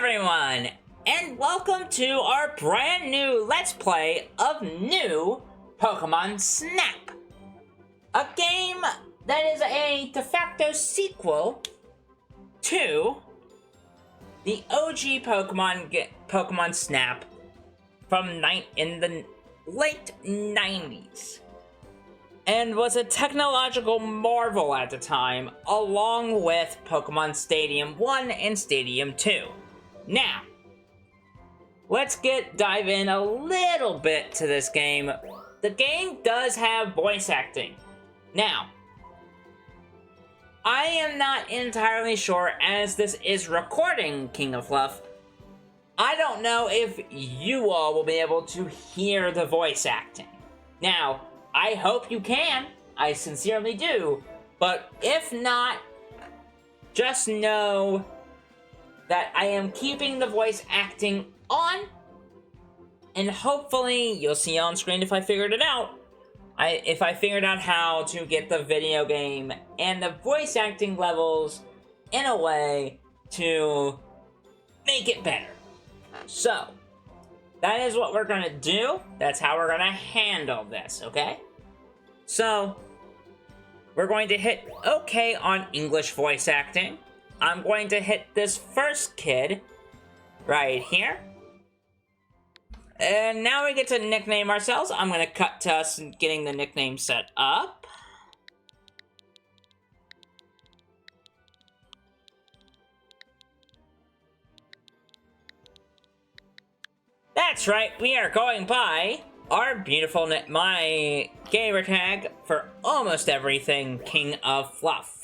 everyone, and welcome to our brand new Let's Play of new Pokémon Snap. A game that is a de facto sequel to the OG Pokémon Snap from in the late 90s. And was a technological marvel at the time, along with Pokémon Stadium 1 and Stadium 2. Now, let's dive in a little bit to this game. The game does have voice acting. Now, I am not entirely sure, as this is recording King of Fluff, I don't know if you all will be able to hear the voice acting. Now, I hope you can. I sincerely do. But if not, just know that I am keeping the voice acting on. And hopefully, you'll see on screen if I figured it out. If I figured out how to get the video game and the voice acting levels in a way to make it better. So, that is what we're gonna do. That's how we're gonna handle this, okay? So, we're going to hit OK on English voice acting. I'm going to hit this first kid right here. And now we get to nickname ourselves. I'm gonna cut to us getting the nickname set up. That's right, we are going by our beautiful, my gamer tag for almost everything, King of Fluff.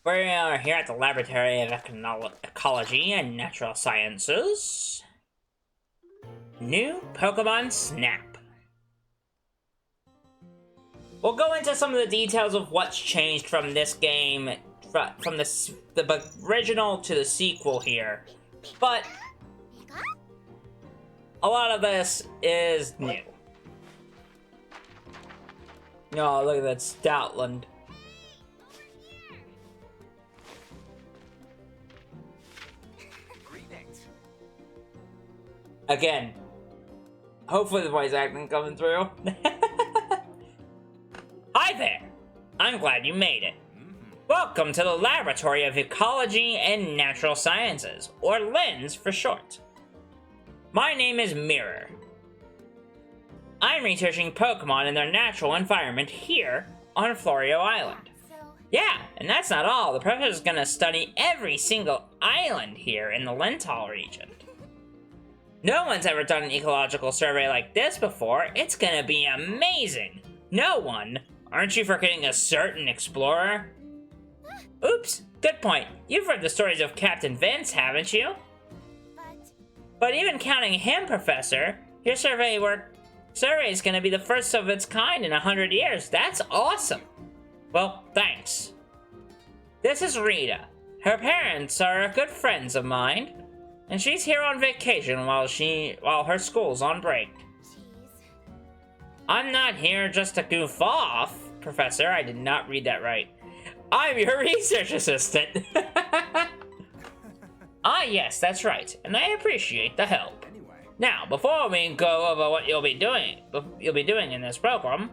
We are here at the Laboratory of Ecology and Natural Sciences. New Pokémon Snap. We'll go into some of the details of what's changed from this game, from the original to the sequel here. But a lot of this is new. Oh, look at that Stoutland. Again, hopefully the voice acting coming through. Hi there! I'm glad you made it. Welcome to the Laboratory of Ecology and Natural Sciences, or LENS for short. My name is Mirror. I'm researching Pokemon in their natural environment here on Florio Island. Yeah, and that's not all. The professor is going to study every single island here in the Lental region. No one's ever done an ecological survey like this before. It's going to be amazing. No one? Aren't you forgetting a certain explorer? Oops, good point. You've read the stories of Captain Vince, haven't you? But even counting him, Professor, your survey is going to be the first of its kind in 100 years. That's awesome. Well, thanks. This is Rita. Her parents are good friends of mine, and she's here on vacation while her school's on break. I'm not here just to goof off, Professor. I did not read that right. I'm your research assistant. Ah, yes, that's right, and I appreciate the help. Now, before we go over what you'll be doing in this program,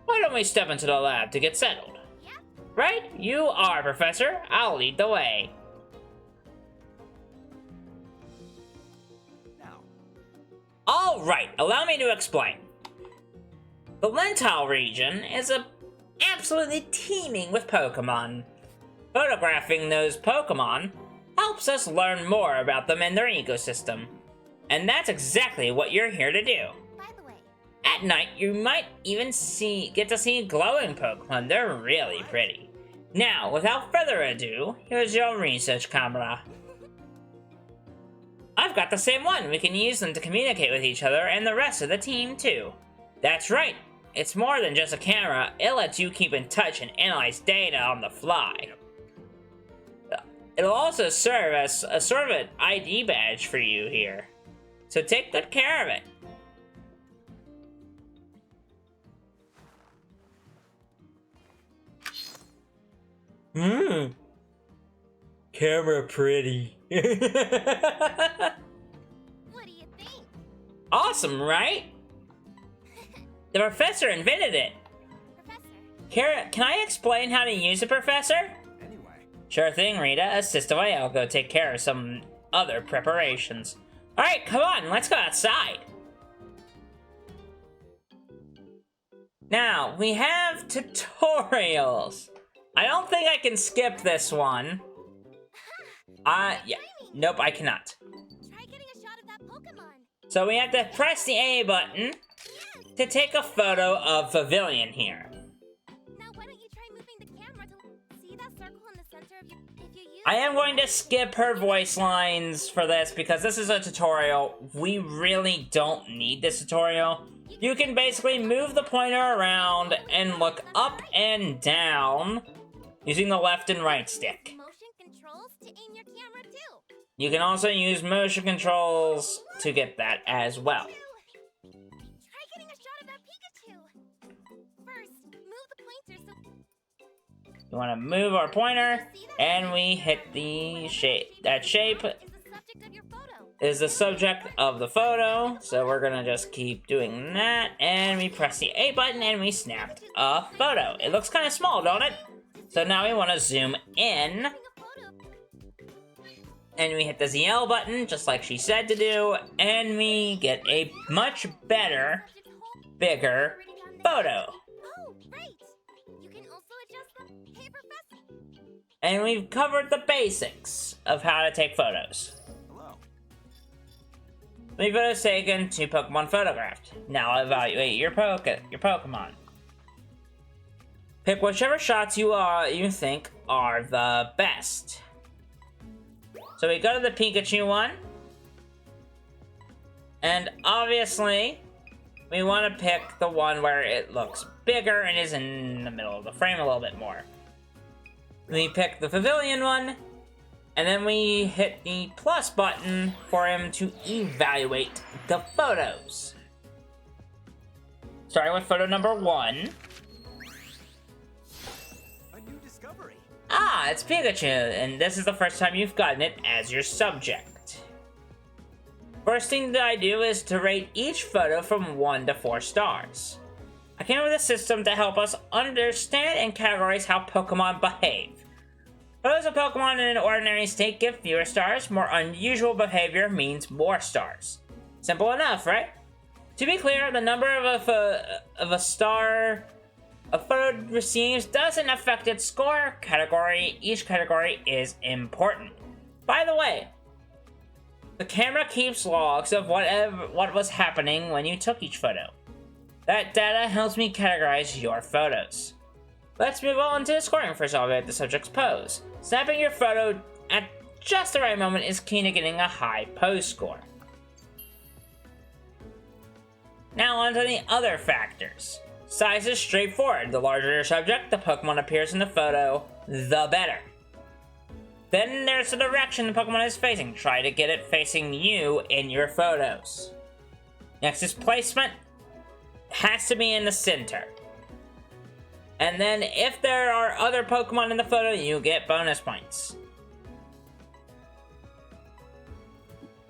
why don't we step into the lab to get settled? Right? You are, Professor. I'll lead the way. All right, allow me to explain. The Lental region is absolutely teeming with Pokemon. Photographing those Pokemon helps us learn more about them and their ecosystem. And that's exactly what you're here to do. By the way, at night, you might even get to see glowing Pokemon. They're really pretty. Now, without further ado, here's your research camera. I've got the same one. We can use them to communicate with each other and the rest of the team, too. That's right. It's more than just a camera. It lets you keep in touch and analyze data on the fly. It'll also serve as a sort of an ID badge for you here. So take good care of it. Camera pretty. What do you think? Awesome, right? The professor invented it. Professor. Can I explain how to use it, Professor? Anyway. Sure thing, Rita. Assist away. I'll go take care of some other preparations. Alright, come on. Let's go outside. Now, we have tutorials. I don't think I can skip this one. Yeah. Nope, I cannot. Try getting a shot of that Pokemon. So we have to press the A button to take a photo of Pavilion here. Now, why don't you try moving the camera to see that circle in the center of your... If you use... I am going to skip her voice lines for this because this is a tutorial. We really don't need this tutorial. You can basically move the pointer around and look up and down using the left and right stick. Motion controls to aim your camera too. You can also use motion controls to get that as well. Try getting a shot of that Pikachu. First, move the pointer so... You want to move our pointer, and we hit the shape. That shape Is the subject of your photo. is the subject of the photo, so we're gonna just keep doing that, and we press the A button, and we snapped a photo. It looks kind of small, don't it? So now we want to zoom in, Taking a photo. and we hit the ZL button, just like she said to do, and we get a much better, bigger photo. Oh, right. You can also adjust the... Hey, Professor. And we've covered the basics of how to take photos. Hello. 3 photos taken, 2 Pokemon photographed. Now evaluate your Pokemon. Pick whichever shots you think are the best. So we go to the Pikachu one. And obviously, we want to pick the one where it looks bigger and is in the middle of the frame a little bit more. We pick the Pavilion one, and then we hit the plus button for him to evaluate the photos. Starting with photo number 1. A new discovery. Ah, it's Pikachu, and this is the first time you've gotten it as your subject. First thing that I do is to rate each photo from 1 to 4 stars. I came up with a system to help us understand and categorize how Pokemon behave. Photos of Pokemon in an ordinary state give fewer stars. More unusual behavior means more stars. Simple enough, right? To be clear, the number of a star a photo receives doesn't affect its score category. Each category is important. By the way, the camera keeps logs of what was happening when you took each photo. That data helps me categorize your photos. Let's move on to the scoring for evaluate the subject's pose. Snapping your photo at just the right moment is key to getting a high pose score. Now on to the other factors. Size is straightforward. The larger your subject, the Pokemon appears in the photo, the better. Then there's the direction the Pokemon is facing. Try to get it facing you in your photos. Next is placement. Has to be in the center. And then if there are other Pokemon in the photo, you get bonus points.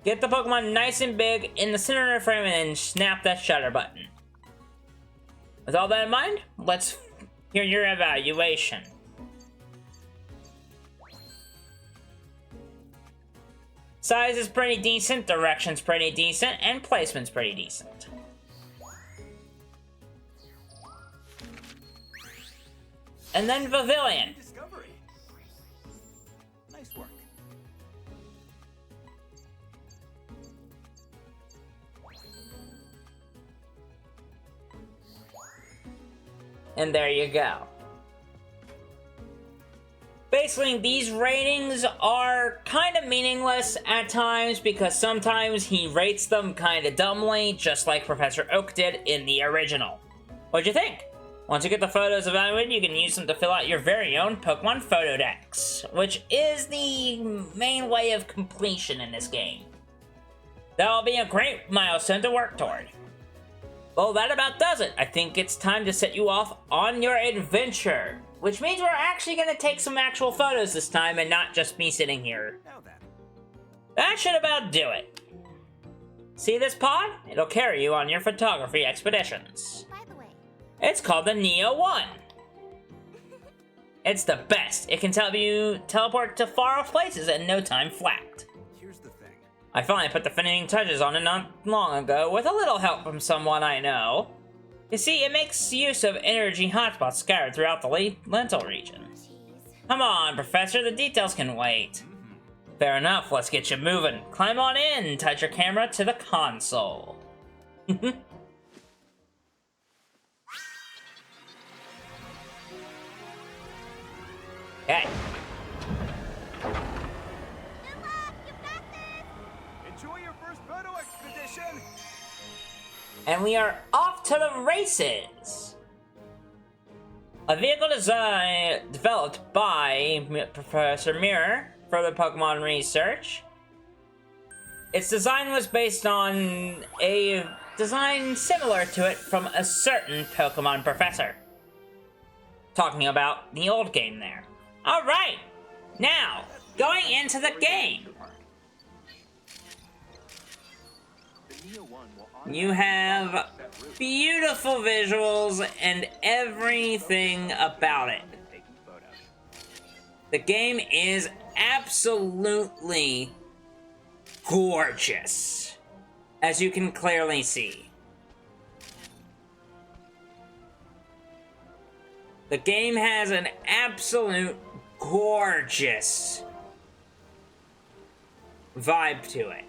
Get the Pokemon nice and big in the center of the frame and then snap that shutter button. With all that in mind, let's hear your evaluation. Size is pretty decent, direction's pretty decent, and placement's pretty decent. And then Pavilion. Discovery. Nice work. And there you go. Basically, these ratings are kind of meaningless at times because sometimes he rates them kind of dumbly, just like Professor Oak did in the original. What'd you think? Once you get the photos evaluated, you can use them to fill out your very own Pokemon Photo Decks, which is the main way of completion in this game. That'll be a great milestone to work toward. Well, that about does it. I think it's time to set you off on your adventure which means we're actually gonna take some actual photos this time and not just me sitting here. Now then. That should about do it. See this pod? It'll carry you on your photography expeditions. By the way, It's called the Neo 1. It's the best. It can help you teleport to far off places in no time flat. Here's the thing. I finally put the finishing touches on it not long ago with a little help from someone I know. You see, it makes use of energy hotspots scattered throughout the lentil region. jeez. Come on, Professor, the details can wait. Fair enough, let's get you moving. Climb on in, touch your camera to the console. Okay. Good luck! You got this! Enjoy your first photo expedition! And we are off to the races! A vehicle design developed by Professor Mirror for the Pokemon research. Its design was based on a design similar to it from a certain Pokemon professor. Talking about the old game there. Alright! Now, going into the game. You have beautiful visuals and everything about it. The game is absolutely gorgeous, as you can clearly see. The game has an absolute gorgeous vibe to it.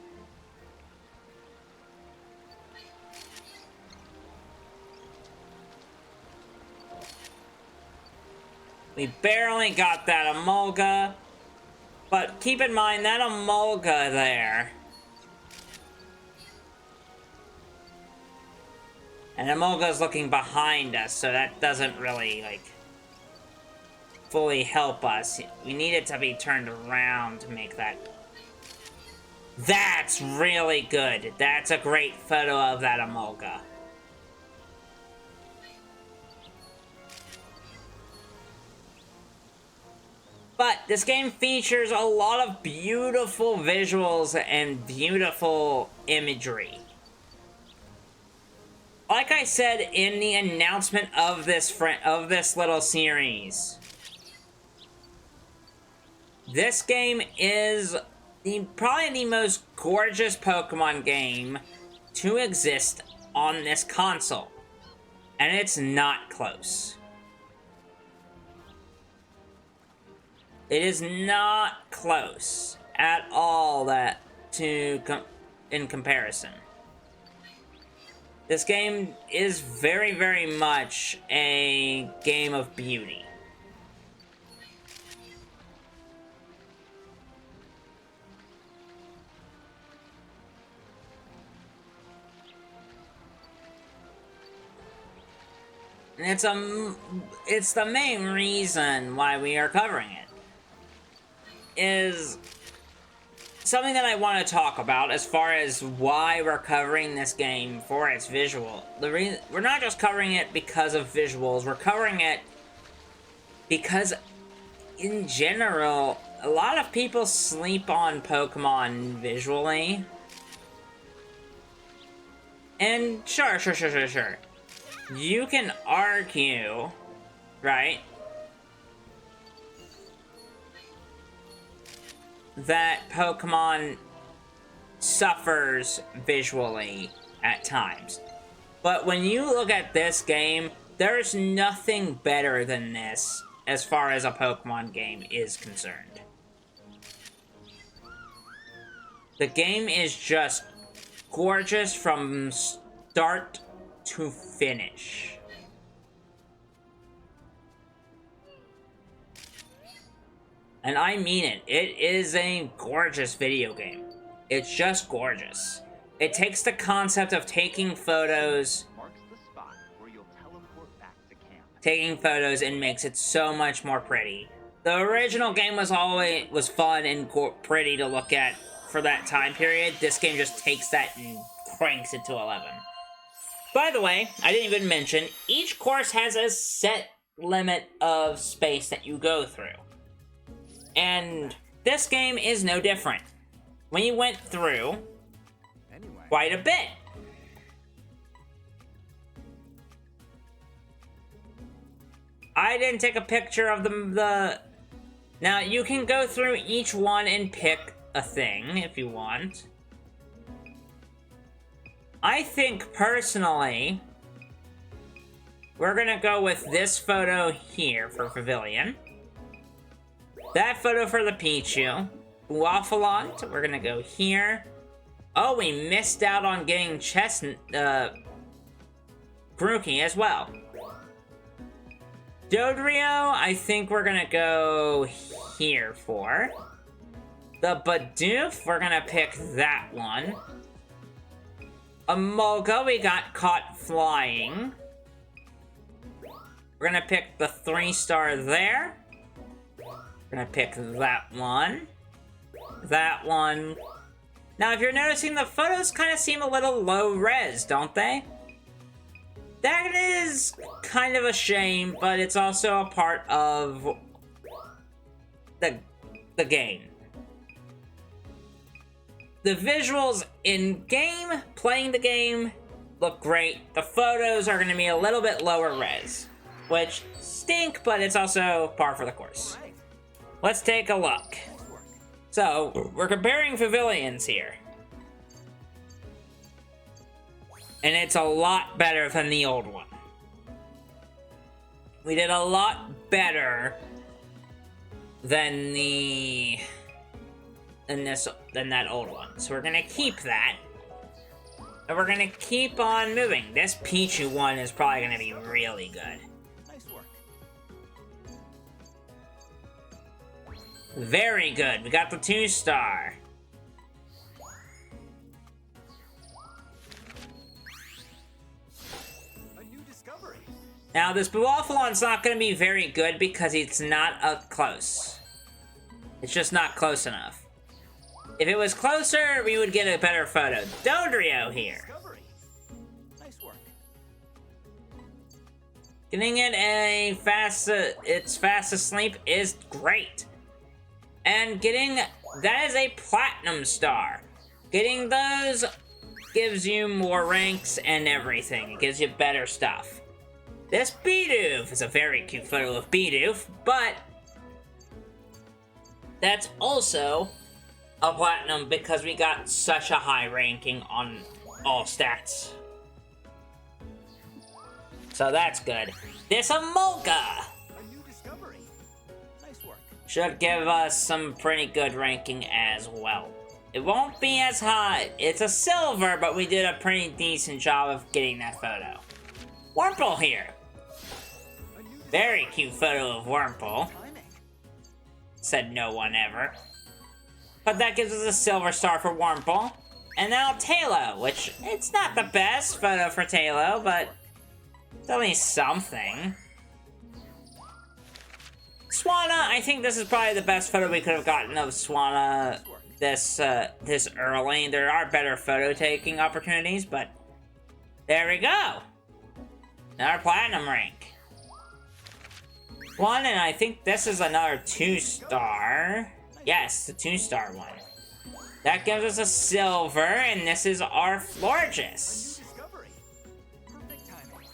We barely got that Emolga, but keep in mind that Emolga there. And Emolga's looking behind us, so that doesn't really, like, fully help us. We need it to be turned around to make that. That's really good. That's a great photo of that Emolga. But this game features a lot of beautiful visuals and beautiful imagery. Like I said in the announcement of this little series, this game is probably the most gorgeous Pokemon game to exist on this console, and it's not close. It is not close at all in comparison. This game is very, very much a game of beauty. And it's the main reason why we are covering it. Is something that I want to talk about as far as why we're covering this game for its visual. We're not just covering it because of visuals, we're covering it because in general, a lot of people sleep on Pokemon visually. And sure. You can argue, right, that Pokemon suffers visually at times. But when you look at this game, there's nothing better than this as far as a Pokemon game is concerned. The game is just gorgeous from start to finish. And I mean it. It is a gorgeous video game. It's just gorgeous. It takes the concept of taking photos, and makes it so much more pretty. The original game was fun and pretty to look at for that time period. This game just takes that and cranks it to 11. By the way, I didn't even mention, each course has a set limit of space that you go through. And this game is no different. We went through quite a bit. I didn't take a picture of the... Now, you can go through each one and pick a thing if you want. I think, personally, we're gonna go with this photo here for Pavilion. That photo for the Pichu. Waffalont, we're gonna go here. Oh, we missed out on getting Grookey as well. Dodrio, I think we're gonna go here for. The Bidoof, we're gonna pick that one. Emolga, we got caught flying. We're gonna pick the 3-star there. We're gonna pick that one. That one. Now, if you're noticing, the photos kind of seem a little low res, don't they? That is kind of a shame, but it's also a part of the game. The visuals in-game, playing the game, look great. The photos are going to be a little bit lower res, which stink, but it's also par for the course. Let's take a look. So, we're comparing pavilions here. And it's a lot better than the old one. We did a lot better than that old one. So we're gonna keep that. And we're gonna keep on moving. This Pichu one is probably gonna be really good. Nice work. Very good. We got the 2-star. A new discovery. Now, this Buwaffalon's not going to be very good because it's not up close. It's just not close enough. If it was closer, we would get a better photo. Dodrio here. Discovery. Nice work. Getting it it's fast asleep is great. And getting, that is a platinum star. Getting those gives you more ranks and everything. It gives you better stuff. This Bidoof is a very cute photo of Bidoof, but that's also a platinum because we got such a high ranking on all stats. So that's good. This Emolga A new discovery. Nice work. should give us some pretty good ranking as well. It won't be as high. It's a silver, but we did a pretty decent job of getting that photo. Wurmple here. A new Very cute photo of Wurmple. timing. Said no one ever. But that gives us a silver star for Wurmple. And now Tailo, which it's not the best photo for Tailo, but it's at least something. Swanna, I think this is probably the best photo we could have gotten of Swanna this early. There are better photo taking opportunities, but there we go. Another platinum rank. One, and I think this is another 2-star. Yes, the 2-star one. That gives us a silver, and this is our Florges. Discovery. Perfect timing.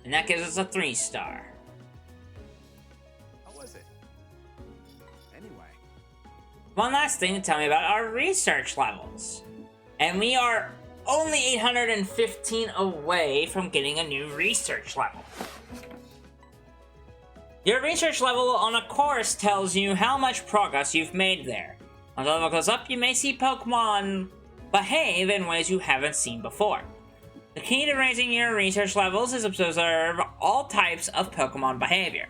And that gives us a 3-star. How was it? Anyway. One last thing to tell me about our research levels. And we are only 815 away from getting a new research level. Your research level on a course tells you how much progress you've made there. As the level goes up, you may see Pokemon behave in ways you haven't seen before. The key to raising your research levels is to observe all types of Pokemon behavior.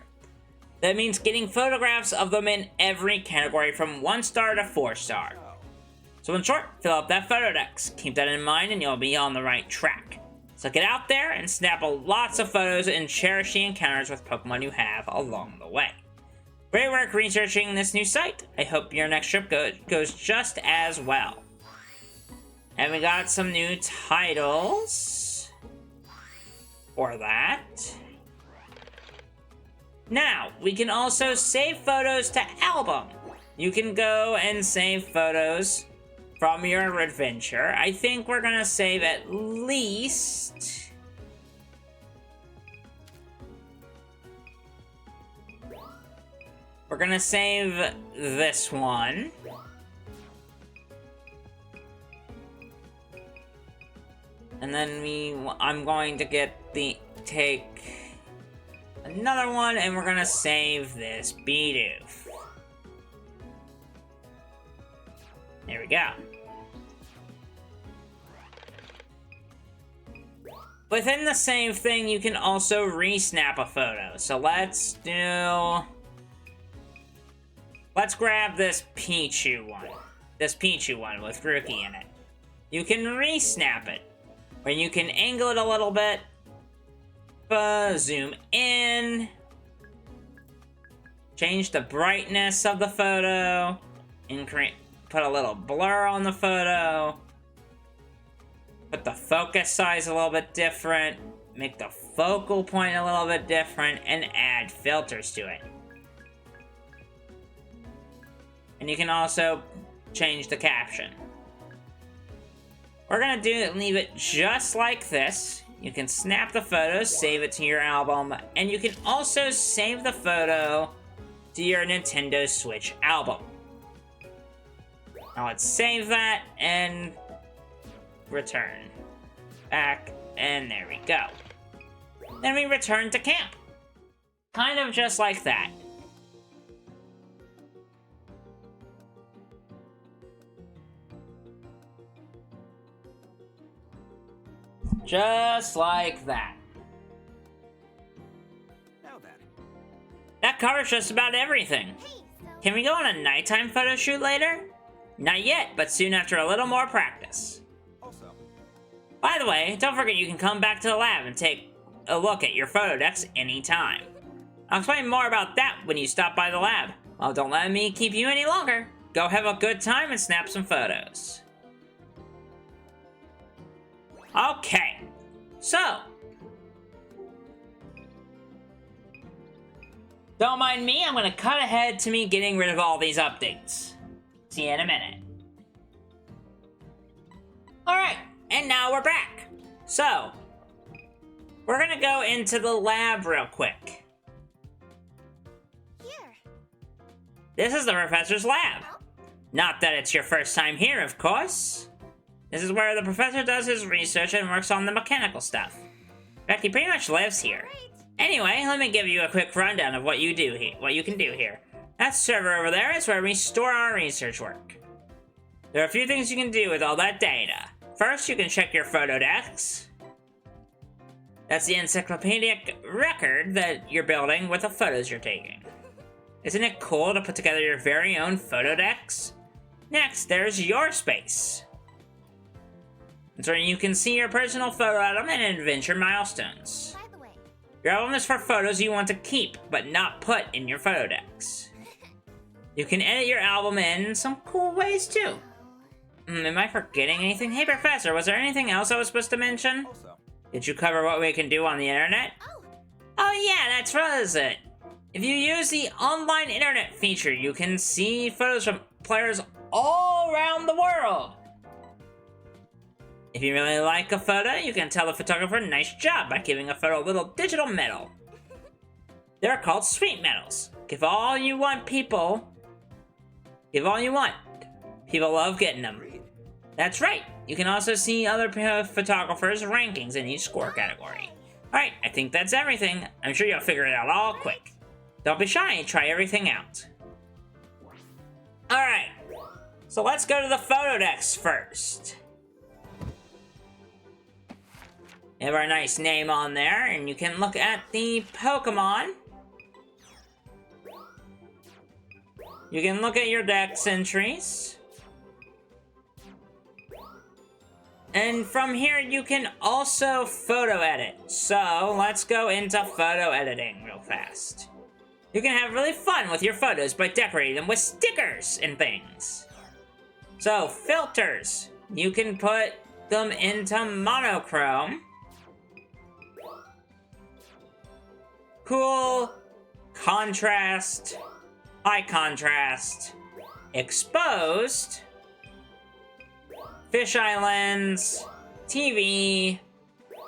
That means getting photographs of them in every category from 1-star to 4-star. So in short, fill up that photo dex. Keep that in mind and you'll be on the right track. So get out there and snap lots of photos and cherish the encounters with Pokemon you have along the way. Great work researching this new site. I hope your next trip goes just as well. And we got some new titles for that. Now, we can also save photos to album. You can go and save photos from your adventure. I think we're gonna save at least... We're gonna save this one. And then I'm going to take another one, and we're gonna save this Bidoof. There we go. Within the same thing, you can also re-snap a photo. So let's grab this Pichu one. This Pichu one with Rookie in it. You can re-snap it. Or you can angle it a little bit. Zoom in. Change the brightness of the photo. Put a little blur on the photo. Put the focus size a little bit different. Make the focal point a little bit different. And add filters to it. And you can also change the caption. We're gonna leave it just like this. You can snap the photo, save it to your album, and you can also save the photo to your Nintendo Switch album. Now let's save that and return. Back, and there we go. Then we return to camp. Kind of just like that. Just like that. Now then. That covers just about everything. Can we go on a nighttime photo shoot later? Not yet, but soon after a little more practice. Also, By the way, don't forget you can come back to the lab and take a look at your photo decks anytime. I'll explain more about that when you stop by the lab. Well, don't let me keep you any longer. Go have a good time and snap some photos. Okay, so. Don't mind me, I'm gonna cut ahead to me getting rid of all these updates. See you in a minute. Alright, and now we're back. So, we're gonna go into the lab real quick. Here. This is the professor's lab. Not that it's your first time here, of course. This is where the professor does his research and works on the mechanical stuff. In fact, he pretty much lives here. Right. Anyway, let me give you a quick rundown of what you can do here. That server over there is where we store our research work. There are a few things you can do with all that data. First, you can check your photo decks. That's the encyclopedic record that you're building with the photos you're taking. Isn't it cool to put together your very own photo decks? Next, there's your space. It's where you can see your personal photo album and adventure milestones. By the way, Your album is for photos you want to keep, but not put in your photo decks. You can edit your album in some cool ways, too. Am I forgetting anything? Hey, Professor, was there anything else I was supposed to mention? also, Did you cover what we can do on the internet? Oh yeah, that's it. If you use the online internet feature, you can see photos from players all around the world. If you really like a photo, you can tell the photographer nice job by giving a photo a little digital medal. They're called sweet medals. Give all you want. People love getting them. agreed. That's right. You can also see other photographers' rankings in each score category. Alright, I think that's everything. I'm sure you'll figure it out all quick. Don't be shy, try everything out. Alright, so let's go to the photo decks first. We have our nice name on there, and you can look at the Pokémon. You can look at your dex entries. And from here, you can also photo edit. So, let's go into photo editing real fast. You can have really fun with your photos by decorating them with stickers and things. So, filters. You can put them into monochrome. Cool contrast, high contrast, exposed, fisheye lens, TV,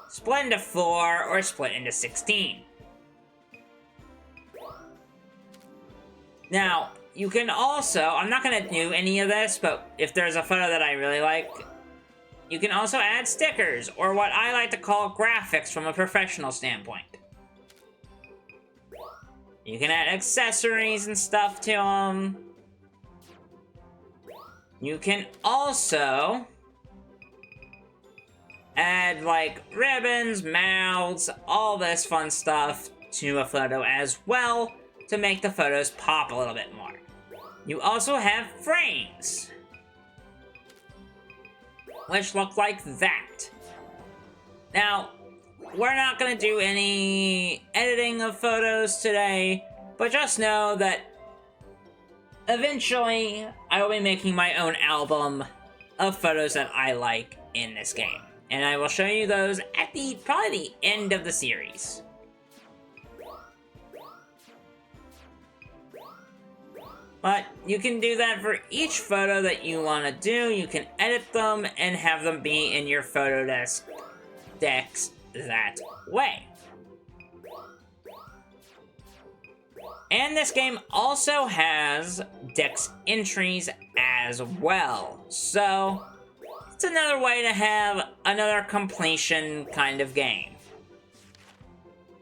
split into 4, or split into 16. Now, you can also, I'm not going to do any of this, but if there's a photo that I really like, you can also add stickers, or what I like to call graphics from a professional standpoint. You can add accessories and stuff to them. You can also add, like, ribbons, mouths, all this fun stuff to a photo as well to make the photos pop a little bit more. You also have frames, which look like that. Now, we're not going to do any editing of photos today, but just know that eventually I will be making my own album of photos that I like in this game. And I will show you those at probably the end of the series. But you can do that for each photo that you want to do. You can edit them and have them be in your photo decks that way. And this game also has dex entries as well. So it's another way to have another completion kind of game.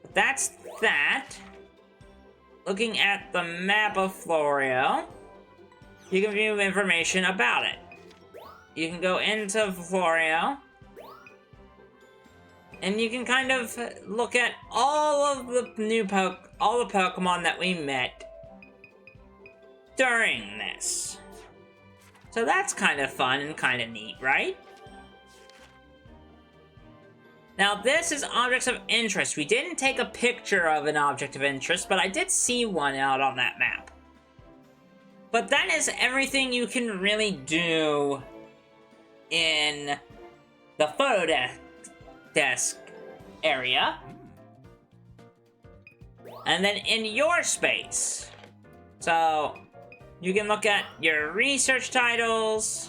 But that's that. Looking at the map of Florio, you can view information about it. You can go into Florio, and you can kind of look at all of the all the Pokemon that we met during this. So that's kind of fun and kind of neat, right? Now, this is objects of interest. We didn't take a picture of an object of interest, but I did see one out on that map. But that is everything you can really do in the photo desk area. And then in your space. So, you can look at your research titles,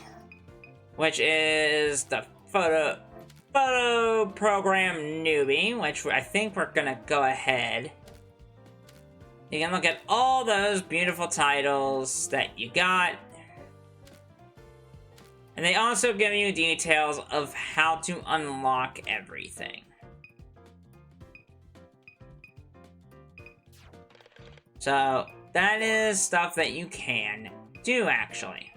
which is the photo program newbie, which I think we're gonna go ahead. You can look at all those beautiful titles that you got. And they also give you details of how to unlock everything. So, that is stuff that you can do, actually.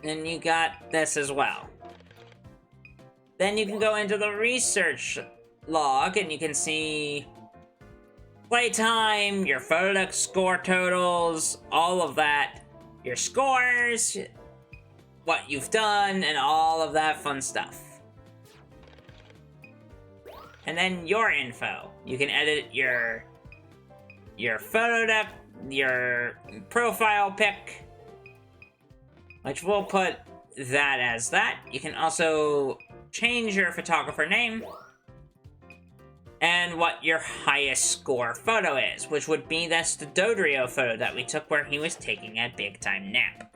And you got this as well. Then you can go into the research log and you can see playtime, your photo score totals, all of that, your scores, what you've done, and all of that fun stuff. And then your info. You can edit your photo deck, your profile pic, which we'll put that as that. You can also change your photographer name and what your highest score photo is, which would be this Dodrio photo that we took where he was taking a big time nap.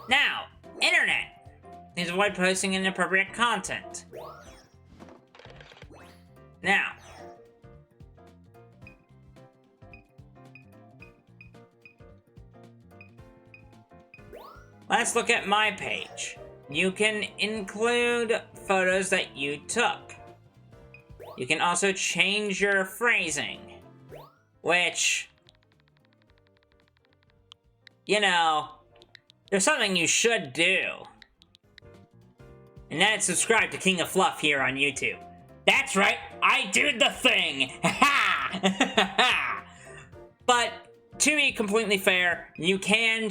Now, internet. Please avoid posting inappropriate content. Now, let's look at my page. You can include photos that you took. You can also change your phrasing, which, you know, there's something you should do. And that's subscribe to King of Fluff here on YouTube. That's right, I did the thing! Ha! But, to be completely fair, you can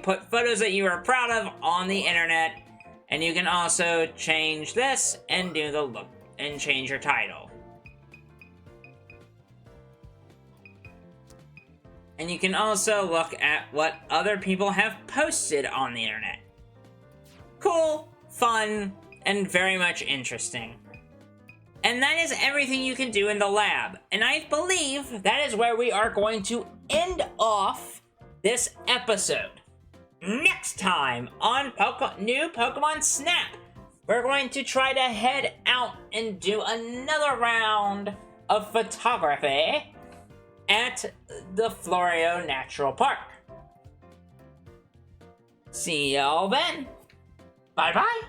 put photos that you are proud of on the internet, and you can also change this and do the look and change your title. And you can also look at what other people have posted on the internet. Cool, fun, and very much interesting. And that is everything you can do in the lab. And I believe that is where we are going to end off this episode. Next time on new Pokemon Snap, we're going to try to head out and do another round of photography at the Florio Natural Park. See y'all then. Bye-bye.